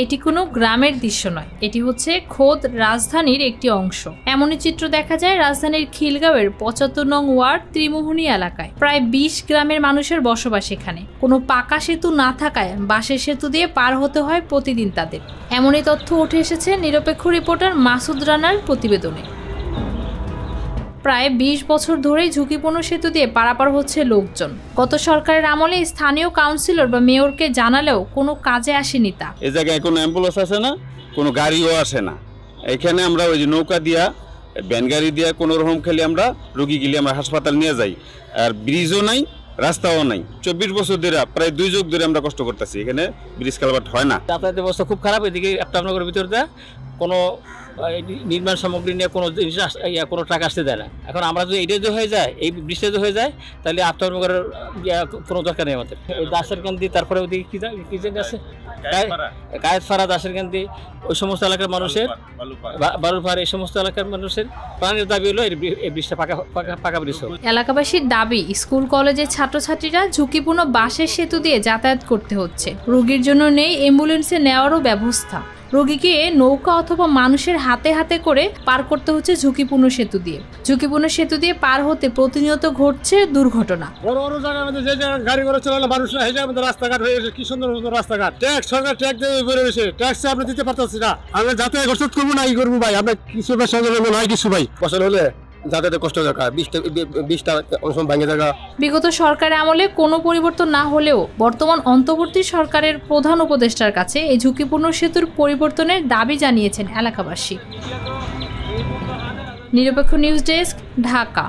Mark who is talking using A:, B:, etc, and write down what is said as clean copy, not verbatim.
A: এটি কোনো গ্রামের দৃশ্য নয়, এটি হচ্ছে খোদ রাজধানীর একটি অংশ। এমনই চিত্র দেখা যায় রাজধানীর খিলগাঁওয়ের ৭৫ নং ওয়ার্ড ত্রিমোহনী এলাকায়। প্রায় ২০ গ্রামের মানুষের বসবাস এখানে। কোনো পাকা সেতু না থাকায় বাঁশের সেতু দিয়ে পার হতে হয় প্রতিদিন তাদের। এমনই তথ্য উঠে এসেছে নিরপেক্ষ রিপোর্টার মাসুদ রানার প্রতিবেদনে। প্রায় ২০ বছর ধরেই ঝুঁকিপূর্ণ সেতু দিয়ে পারাপার হচ্ছে লোকজন। গত সরকারের আমলে স্থানীয় কাউন্সিলর বা মেয়রকে জানালেও কোনো কাজে আসেনি তা।
B: এই জায়গায় কোনো অ্যাম্বুলেন্স আসে না, কোনো গাড়িও আসে না। এখানে আমরা ওই যে নৌকা দিয়া, ভ্যান গাড়ি দিয়া কোনো রকম খেলে আমরা রোগী গেলে আমরা হাসপাতাল নিয়ে যাই। আর ব্রিজও নাই, রাস্তাও নাই। ২৪ বছর ধরে, প্রায় ২ যুগ ধরে আমরা কষ্ট করতেছি। এখানে ব্রিজ কালভার্ট হয় না।
C: যাতায়াতের ব্যবস্থা খুব খারাপ। এদিকে আপনার ভিতর দিয়ে কোনো নির্মাণ সামগ্রী নিয়ে কোনো জিনিস কোনো ট্রাক আসতে দেয় না। এখন আমরা যদি এটা যদি হয়ে যায়, এই বৃষ্টি যদি হয়ে যায়, তাহলে আপনার কোনো দরকার নেই আমাদের। এই দাসের কান্দি, তারপরে ওদিকে কি জায়গা আছে কায়েতপাড়া, দাসের কান্দি, ওই সমস্ত এলাকার মানুষের, বালুরপাড়, এই সমস্ত এলাকার মানুষের প্রাণের দাবি হলো এই ব্রিজটা পাকা ব্রিজ হোক।
A: এলাকাবাসীর দাবি, স্কুল কলেজের ছাত্রছাত্রীরা ঝুঁকিপূর্ণ বাঁশের সেতু দিয়ে যাতায়াত করতে হচ্ছে। রোগীর জন্য নেই অ্যাম্বুলেন্সে নেওয়ারও ব্যবস্থা। রোগীকে নৌকা অথবা মানুষের হাতে হাতে করে পার করতে হচ্ছে ঝুঁকিপূর্ণ সেতু দিয়ে। ঝুঁকিপূর্ণ সেতু দিয়ে পার হতে প্রতিনিয়ত ঘটছে দুর্ঘটনা।
D: বড় বড় জায়গার মধ্যে যে গাড়ি ঘোড়া চলালে মানুষ না, এই জায়গার রাস্তাঘাট হয়ে গেছে, কি সুন্দর সুন্দর রাস্তাঘাট। ট্যাক্স সরকার ট্যাক্স দিয়ে বেড়ে গেছে, ট্যাক্স আমরা দিতে পারতেছি না। আমরা যাতায়াত করবো না, করবো ভাই, আমরা কিছু সঙ্গে নয় কিছু ভাই ফসল হলে যাতায়াতে কষ্ট দেখা, ২০টা ভাঙে থাকা।
A: বিগত সরকারের আমলে কোনো পরিবর্তন না হলেও বর্তমান অন্তর্বর্তী সরকারের প্রধান উপদেষ্টার কাছে এই ঝুঁকিপূর্ণ সেতুর পরিবর্তনের দাবি জানিয়েছেন এলাকাবাসী। নিরপেক্ষ নিউজ ডেস্ক, ঢাকা।